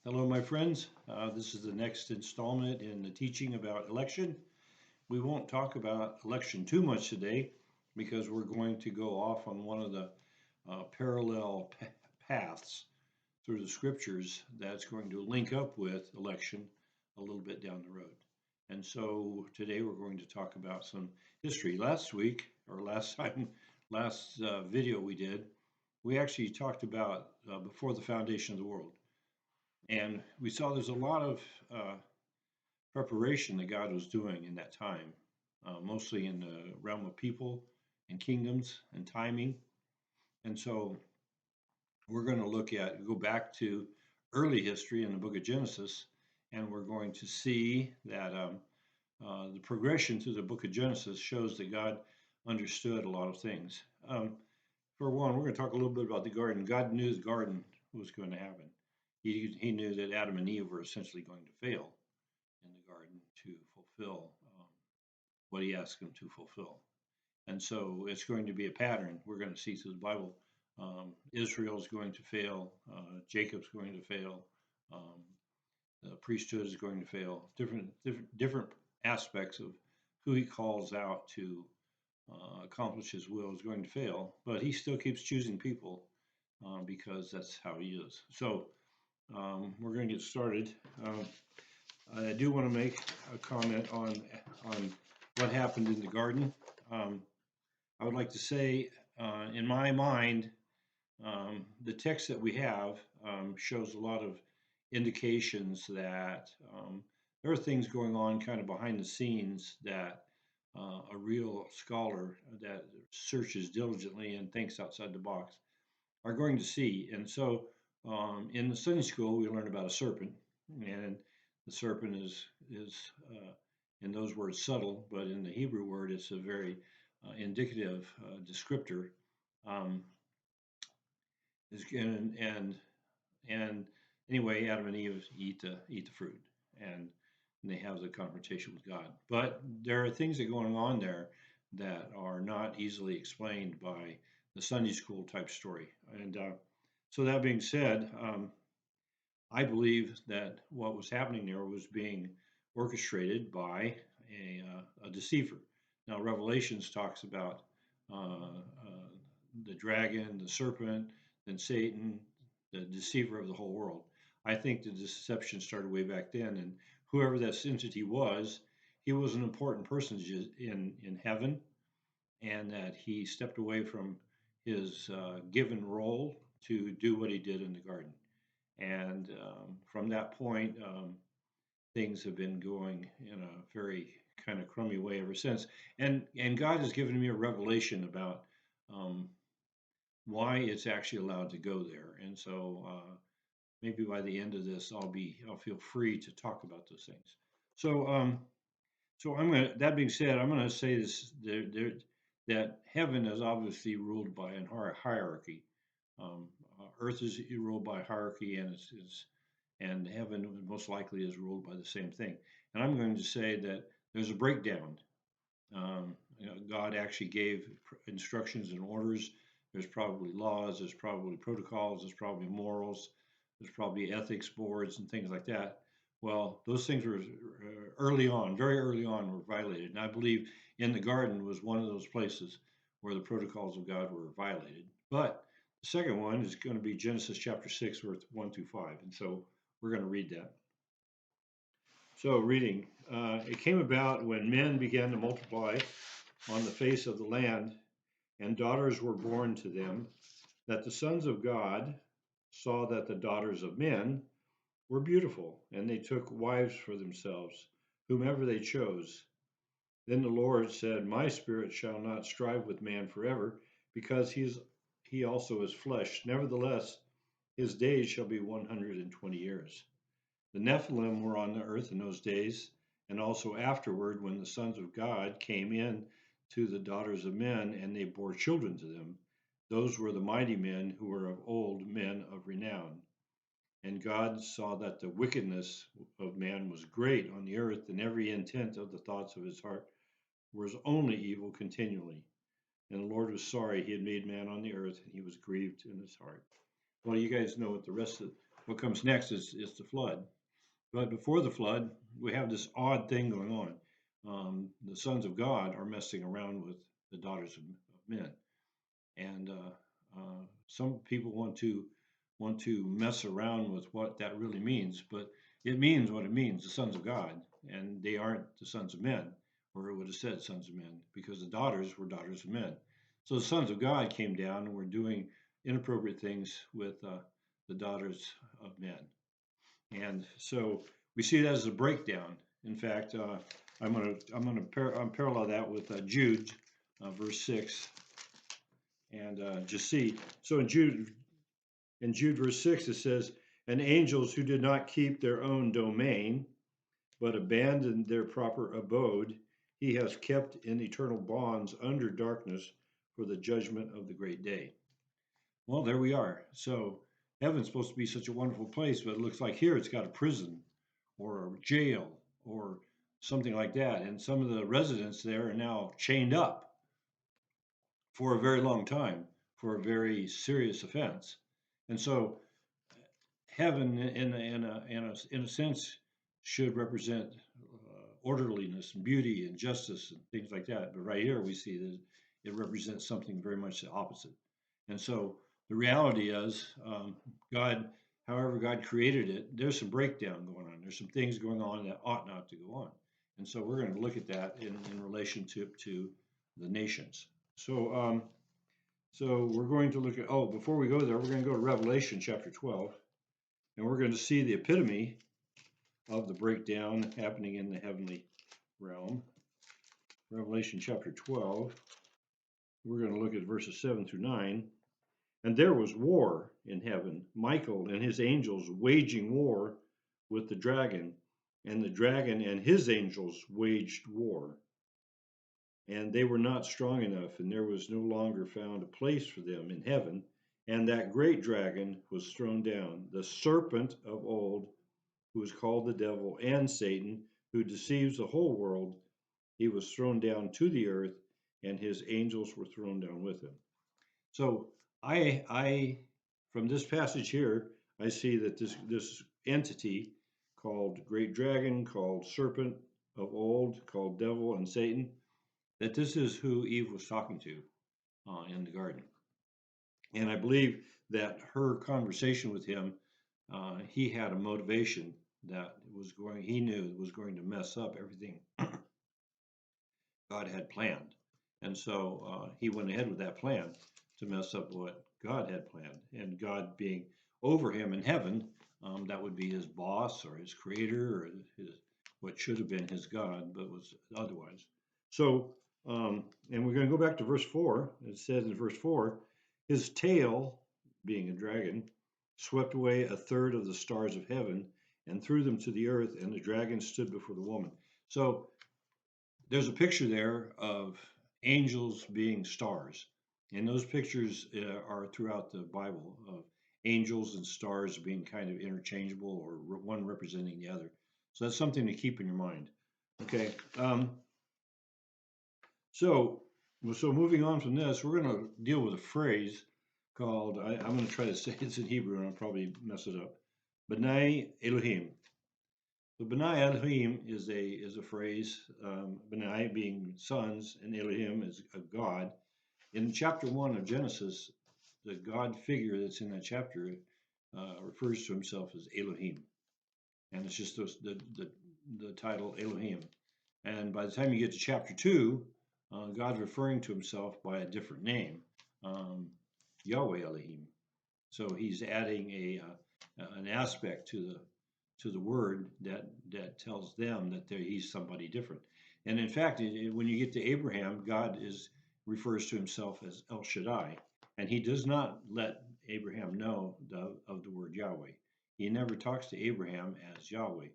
Hello, my friends. This is the next installment in the teaching about election. We won't talk about election too much today because we're going to go off on one of the parallel paths through the scriptures that's going to link up with election a little bit down the road. And so today we're going to talk about some history. Last week, or last time, last video we did, we actually talked about before the foundation of the world. And we saw there's a lot of preparation that God was doing in that time, mostly in the realm of people and kingdoms and timing. And so we're going to go back to early history in the book of Genesis, and we're going to see that the progression through the book of Genesis shows that God understood a lot of things. For one, we're going to talk a little bit about the garden. God knew the garden was going to happen. He knew that Adam and Eve were essentially going to fail in the garden to fulfill what he asked them to fulfill. And so it's going to be a pattern we're going to see through the Bible. Israel's going to fail, Jacob's going to fail, um, the priesthood is going to fail. Different aspects of who he calls out to accomplish his will is going to fail, but he still keeps choosing people because that's how he is. So we're going to get started. I do want to make a comment on what happened in the garden. I would like to say, in my mind, the text that we have shows a lot of indications that there are things going on kind of behind the scenes that a real scholar that searches diligently and thinks outside the box are going to see. And so in the Sunday school, we learn about a serpent, and the serpent is in those words subtle, but in the Hebrew word, it's a very indicative descriptor. Um, and anyway, Adam and Eve eat the fruit, and they have the confrontation with God. But there are things that are going on there that are not easily explained by the Sunday school type story. And so that being said, I believe that what was happening there was being orchestrated by a deceiver. Now, Revelations talks about the dragon, the serpent, then Satan, the deceiver of the whole world. I think the deception started way back then, and whoever that entity was, he was an important person in heaven, and that he stepped away from his given role to do what he did in the garden. And from that point, things have been going in a very kind of crummy way ever since. And God has given me a revelation about um, why it's actually allowed to go there. And so maybe by the end of this, I'll feel free to talk about those things. So that being said, I'm gonna say this that heaven is obviously ruled by a hierarchy. Earth is ruled by hierarchy, and heaven most likely is ruled by the same thing. And I'm going to say that there's a breakdown. God actually gave instructions and orders. There's probably laws, there's probably protocols, there's probably morals, there's probably ethics boards and things like that. Well, those things were early on, very early on, were violated. And I believe in the garden was one of those places where the protocols of God were violated. But the second one is going to be Genesis chapter 6, verse 1 through 5. And so we're going to read that. So, reading, it came about when men began to multiply on the face of the land, and daughters were born to them, that the sons of God saw that the daughters of men were beautiful, and they took wives for themselves, whomever they chose. Then the Lord said, My spirit shall not strive with man forever, because he also is flesh. Nevertheless, his days shall be 120 years. The Nephilim were on the earth in those days, and also afterward, when the sons of God came in to the daughters of men, and they bore children to them. Those were the mighty men who were of old, men of renown. And God saw that the wickedness of man was great on the earth, and every intent of the thoughts of his heart was only evil continually. And the Lord was sorry he had made man on the earth, and he was grieved in his heart. Well, you guys know what the rest of what comes next is the flood. But before the flood, we have this odd thing going on. The sons of God are messing around with the daughters of men, and some people want to mess around with what that really means, but it means what it means, the sons of God, and they aren't the sons of men, or it would have said sons of men, because the daughters were daughters of men. So the sons of God came down and were doing inappropriate things with the daughters of men. And so we see that as a breakdown. In fact, I'm parallel that with Jude, verse 6, and just see. So in Jude verse 6 it says, "And angels who did not keep their own domain, but abandoned their proper abode, he has kept in eternal bonds under darkness for the judgment of the great day." Well, there we are. So heaven's supposed to be such a wonderful place, but it looks like here it's got a prison or a jail or something like that. And some of the residents there are now chained up for a very long time for a very serious offense. And so heaven, in a sense, should represent orderliness and beauty and justice and things like that. But right here we see that it represents something very much the opposite. And so the reality is, God, however God created it, there's some breakdown going on. There's some things going on that ought not to go on. And so we're going to look at that in relationship to the nations. So we're going to look at, oh, before we go there, we're going to go to Revelation chapter 12, and we're going to see the epitome of the breakdown happening in the heavenly realm. Revelation chapter 12, we're going to look at verses 7 through 9. And there was war in heaven, Michael and his angels waging war with the dragon, and the dragon and his angels waged war. And they were not strong enough, and there was no longer found a place for them in heaven. And that great dragon was thrown down, the serpent of old, who is called the devil and Satan, who deceives the whole world. He was thrown down to the earth, and his angels were thrown down with him. So I from this passage here, I see that this entity called great dragon, called serpent of old, called devil and Satan, that this is who Eve was talking to in the garden. And I believe that her conversation with him, he had a motivation that he knew was going to mess up everything God had planned. And so he went ahead with that plan to mess up what God had planned. And God being over him in heaven, that would be his boss or his creator or what should have been his God, but was otherwise. So, and we're going to go back to verse 4. It says in verse 4, his tail, being a dragon, swept away a third of the stars of heaven and threw them to the earth, and the dragon stood before the woman. So there's a picture there of angels being stars. And those pictures are throughout the Bible of angels and stars being kind of interchangeable or one representing the other. So that's something to keep in your mind. Okay. So moving on from this, we're going to deal with a phrase called, I'm going to try to say it's in Hebrew and I'll probably mess it up. B'nai Elohim. So B'nai Elohim is a phrase, B'nai being sons and Elohim is a God. In chapter 1 of Genesis, the God figure that's in that chapter refers to himself as Elohim. And it's just the title Elohim. And by the time you get to chapter 2, God's referring to himself by a different name, Yahweh Elohim. So he's adding an aspect to the word that tells them that he's somebody different. And in fact, when you get to Abraham, God refers to himself as El Shaddai, and he does not let Abraham know of the word Yahweh. He never talks to Abraham as Yahweh,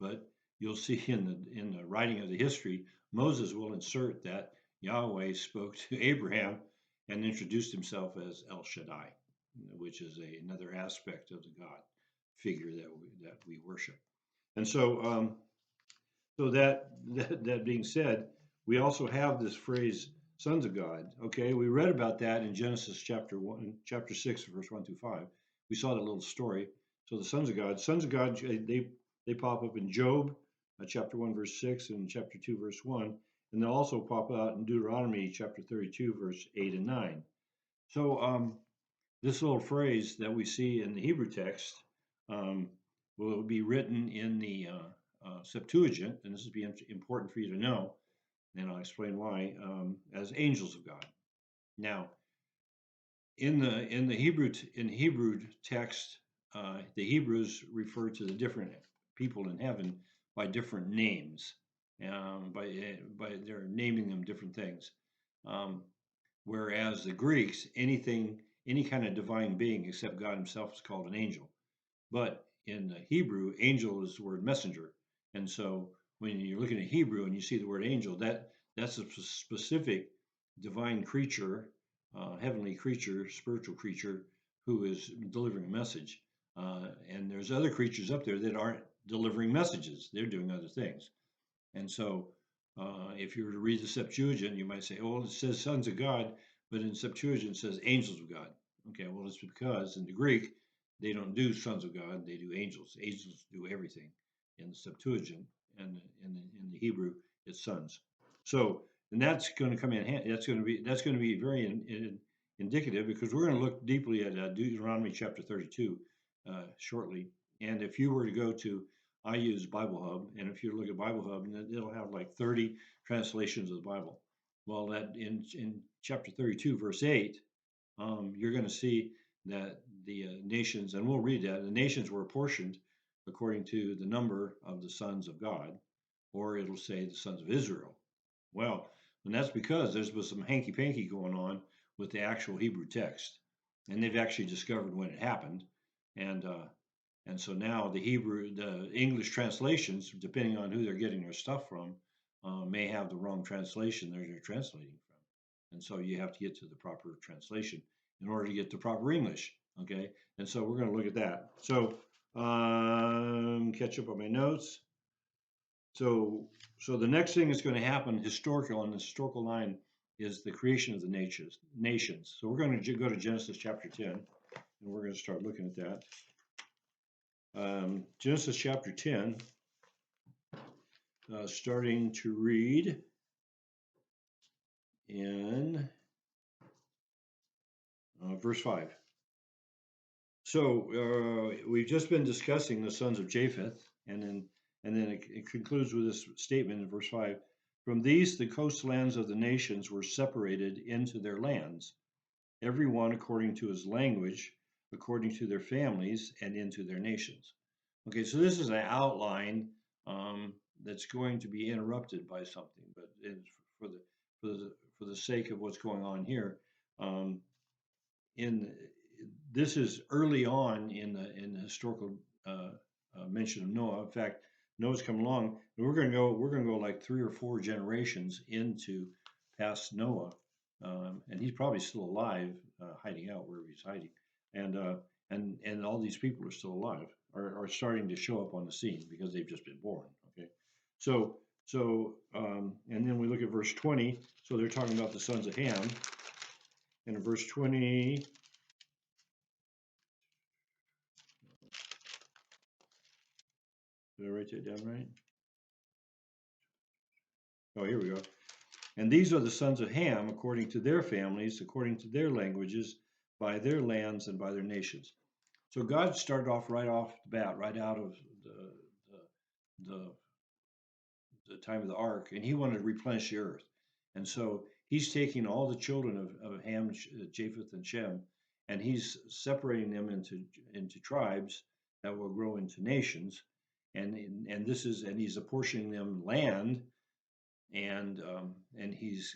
but you'll see in the writing of the history, Moses will insert that Yahweh spoke to Abraham and introduced himself as El Shaddai, which is another aspect of the God figure that we worship. And so, so that being said, we also have this phrase "sons of God." Okay, we read about that in Genesis chapter 6, verse 1 through 5. We saw that little story. So the sons of God, they pop up in Job, chapter 1, verse 6, and chapter 2, verse 1. And they'll also pop out in Deuteronomy chapter 32, verse 8 and 9. So this little phrase that we see in the Hebrew text um, will be written in the Septuagint, and this will be important for you to know, and I'll explain why, as angels of God. Now, in the Hebrew text, the Hebrews refer to the different people in heaven by different names, by they're naming them different things. Um, Whereas the Greeks, any kind of divine being except God Himself is called an angel. But in the Hebrew, angel is the word messenger, and so when you're looking at Hebrew and you see the word angel, that's a specific divine creature, heavenly creature, spiritual creature who is delivering a message. And there's other creatures up there that aren't delivering messages; they're doing other things. And so, if you were to read the Septuagint, you might say, "Oh, it says sons of God," but in Septuagint it says angels of God. Okay, well, it's because in the Greek they don't do sons of God; they do angels. Angels do everything. In the Septuagint and in the Hebrew, it's sons. So, and that's going to come in handy. That's going to be very indicative because we're going to look deeply at Deuteronomy chapter 32 shortly. And if you were to go to I use Bible Hub, and if you look at Bible Hub, and it'll have like 30 translations of the Bible. Well, that in chapter 32, verse 8, you're going to see that the nations, and we'll read that, the nations were apportioned according to the number of the sons of God, or it'll say the sons of Israel. Well, and that's because there's been some hanky panky going on with the actual Hebrew text, and they've actually discovered when it happened, and so now the English translations, depending on who they're getting their stuff from, may have the wrong translation they're translating from. And so you have to get to the proper translation in order to get the proper English. Okay. And so we're going to look at that. So catch up on my notes. So the next thing that's going to happen on the historical line is the creation of the nations. So we're going to go to Genesis chapter 10, and we're going to start looking at that. Genesis chapter 10, starting to read in verse 5. So we've just been discussing the sons of Japheth, and then it concludes with this statement in verse 5. From these, the coastlands of the nations were separated into their lands, every one according to his language, according to their families, and into their nations. Okay, so this is an outline that's going to be interrupted by something, but for the for the sake of what's going on here, um, in this is early on in the historical mention of Noah. In fact, Noah's come along, and we're going to go like 3 or 4 generations into past Noah, and he's probably still alive, hiding out wherever he's hiding, and and all these people are still alive, are starting to show up on the scene because they've just been born. Okay, so and then we look at verse 20. So they're talking about the sons of Ham, and in verse 20. Did I write that down right? Oh, here we go. And these are the sons of Ham according to their families, according to their languages, by their lands and by their nations. So God started right off the bat, right out of the, the time of the ark, and He wanted to replenish the earth. And so He's taking all the children of Ham, Japheth, and Shem, and He's separating them into tribes that will grow into nations. And He's apportioning them land, and he's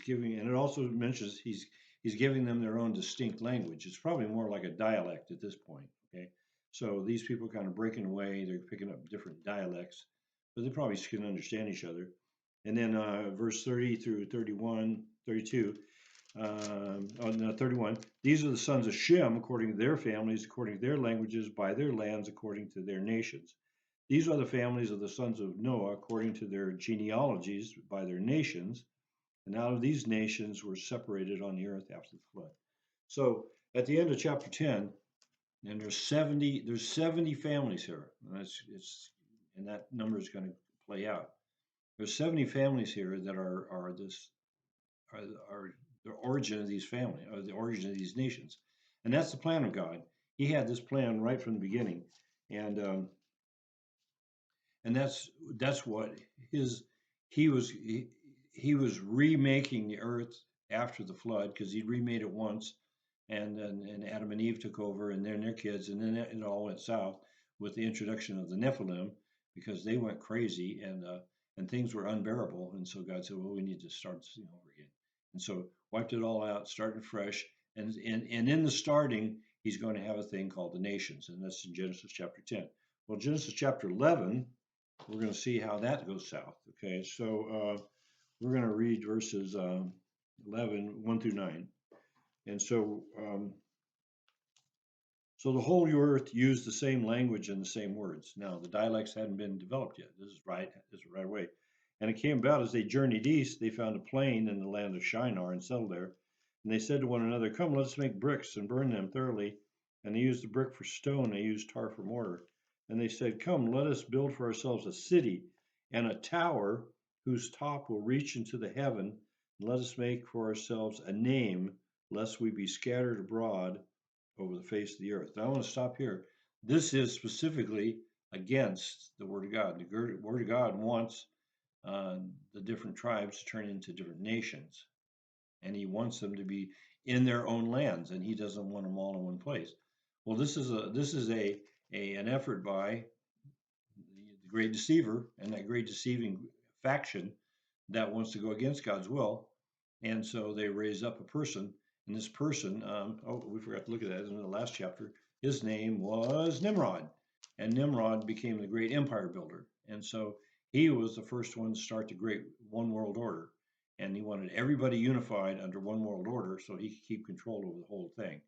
giving, and it also mentions he's giving them their own distinct language. It's probably more like a dialect at this point. Okay, so these people kind of breaking away, they're picking up different dialects, but they probably can understand each other. And then verse 30 through 31, 32, oh, no, 31. These are the sons of Shem according to their families, according to their languages, by their lands, according to their nations. These are the families of the sons of Noah according to their genealogies by their nations, and out of these nations were separated on the earth after the flood. So at the end of chapter 10, And there's 70 families here. And and that number is going to play out. There's 70 families here that are, are the origin of these families, or the origin of these nations. And that's the plan of God. He had this plan right from the beginning. And and that's what his he was he was remaking the earth after the flood, because he remade it once, and then and Adam and Eve took over, and then their kids, and then it all went south with the introduction of the Nephilim, because they went crazy, and things were unbearable, and so God said, well, we need to start this thing over again, and so wiped it all out, started fresh, and in the starting, he's going to have a thing called the nations, and that's in Genesis chapter 10. Well, Genesis chapter 11, we're going to see how that goes south. Okay, so we're going to read verses 11, 1 through 9. And so the whole earth used the same language and the same words. Now, the dialects hadn't been developed yet. This is right. This is right away. And it came about as they journeyed east, they found a plain in the land of Shinar and settled there. And they said to one another, come, let us make bricks and burn them thoroughly. And they used the brick for stone, they used tar for mortar. And they said, come, let us build for ourselves a city and a tower whose top will reach into the heaven. And let us make for ourselves a name, lest we be scattered abroad over the face of the earth. Now I want to stop here. This is specifically against the Word of God. The Word of God wants uh, the different tribes to turn into different nations, and He wants them to be in their own lands, and He doesn't want them all in one place. Well, this is a an effort by the great deceiver and that great deceiving faction that wants to go against God's will. And so they raise up a person, and this person, oh, we forgot to look at that in the last chapter. His name was Nimrod, and Nimrod became the great empire builder. And so he was the first one to start the great one world order. And he wanted everybody unified under one world order so he could keep control over the whole thing.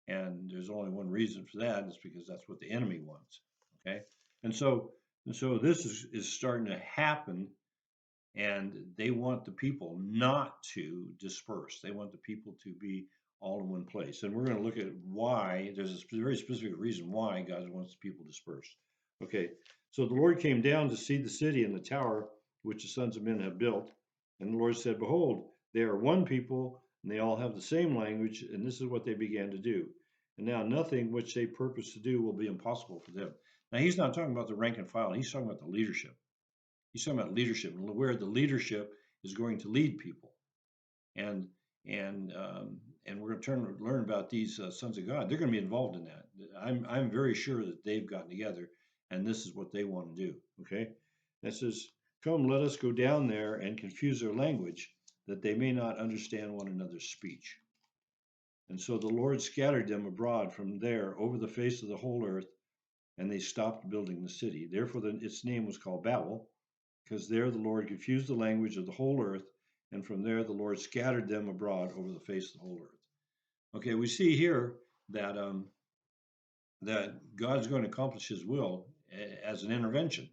And there's only one reason for that, is because that's what the enemy wants. Okay. And so, this is starting to happen, and they want the people not to disperse. They want the people to be all in one place. And we're going to look at why. There's a very specific reason why God wants the people dispersed. Okay, so the Lord came down to see the city and the tower which the sons of men have built. And the Lord said, behold, they are one people, and they all have the same language, and this is what they began to do. And now nothing which they purpose to do will be impossible for them. Now he's not talking about the rank and file, he's talking about the leadership. He's talking about leadership and where the leadership is going to lead people. And and and we're going to learn about these sons of God. They're going to be involved in that. I'm very sure that they've gotten together, and this is what they want to do. Okay, that says, "Come, let us go down there and confuse their language, that they may not understand one another's speech." And so the Lord scattered them abroad from there over the face of the whole earth, and they stopped building the city. Therefore, its name was called Babel, because there the Lord confused the language of the whole earth, and from there the Lord scattered them abroad over the face of the whole earth. Okay, we see here that that God's going to accomplish His will as an intervention,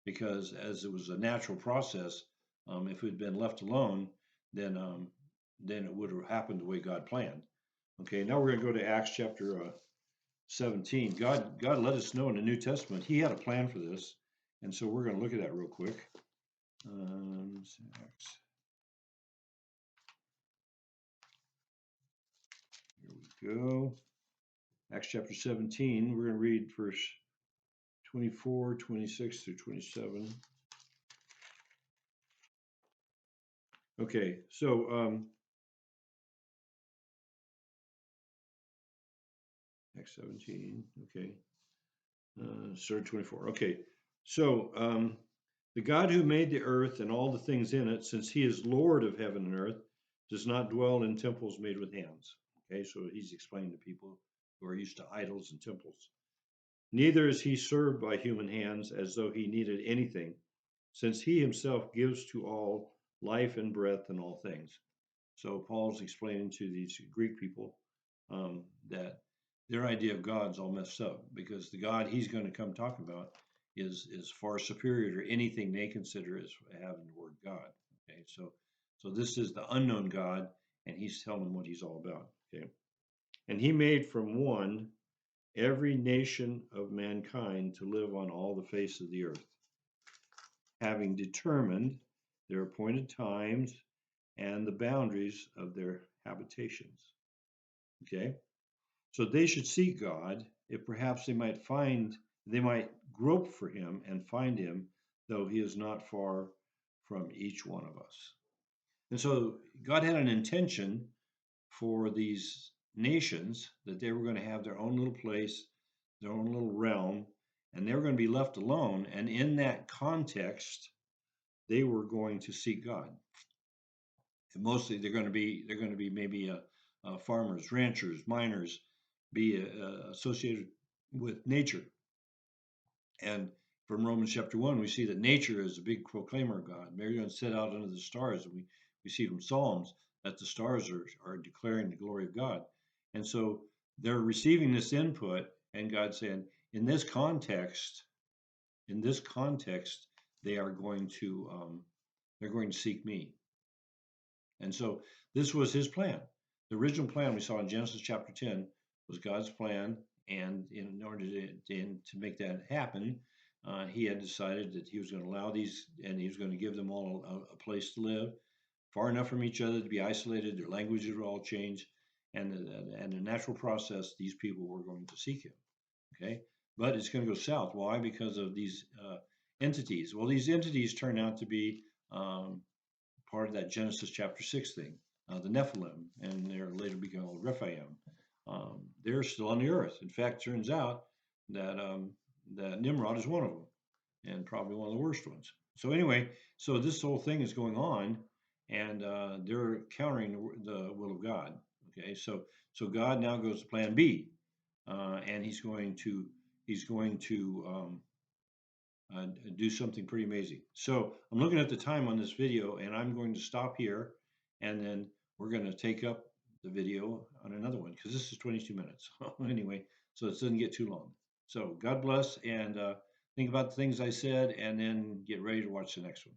because as it was a natural process, if it had been left alone, then it would have happened the way God planned. Okay, now we're going to go to Acts chapter 17. God let us know in the New Testament He had a plan for this, and so we're going to look at that real quick. Acts. Here we go. Acts chapter 17. We're going to read verse 24, 26 through 27. Okay, so Acts 17. Okay, start 24. Okay, so the God who made the earth and all the things in it, since He is Lord of heaven and earth, does not dwell in temples made with hands. Okay, so He's explaining to people who are used to idols and temples. Neither is He served by human hands as though He needed anything, since He Himself gives to all life and breath and all things. So Paul's explaining to these Greek people that their idea of God's all messed up, because the God He's going to come talk about is far superior to anything they consider as having the word God. Okay, so this is the unknown God, and He's telling them what He's all about. Okay, and He made from one every nation of mankind to live on all the face of the earth, having determined their appointed times and the boundaries of their habitations. Okay? So they should seek God, if perhaps they might grope for him and find him, though he is not far from each one of us. And so God had an intention for these nations that they were going to have their own little place, their own little realm, and they were going to be left alone. And in that context, they were going to seek God. And mostly, they're going to be maybe farmers, ranchers, miners, be associated with nature. And from Romans chapter 1, we see that nature is a big proclaimer of God. They're going to set out under the stars. And we see from Psalms that the stars are declaring the glory of God. And so they're receiving this input, and God saying, in this context, they are going to seek me. And so this was his plan. The original plan we saw in Genesis chapter 10 was God's plan. And in order to make that happen, he had decided that he was going to allow these, and he was going to give them all a place to live, far enough from each other to be isolated. Their languages would all change. And the natural process, these people were going to seek him. Okay. But it's going to go south. Why? Because of these entities. Well, these entities turn out to be part of that Genesis chapter 6 thing, the Nephilim, and they're later become called Rephaim. They're still on the earth. In fact, turns out that Nimrod is one of them, and probably one of the worst ones. So anyway, so this whole thing is going on, and they're countering the will of God. Okay, so God now goes to Plan B, and he's going to do something pretty amazing. So I'm looking at the time on this video, and I'm going to stop here, and then we're going to take up the video on another one, because this is 22 minutes. Anyway, so it doesn't get too long. So God bless, and think about the things I said, and then get ready to watch the next one.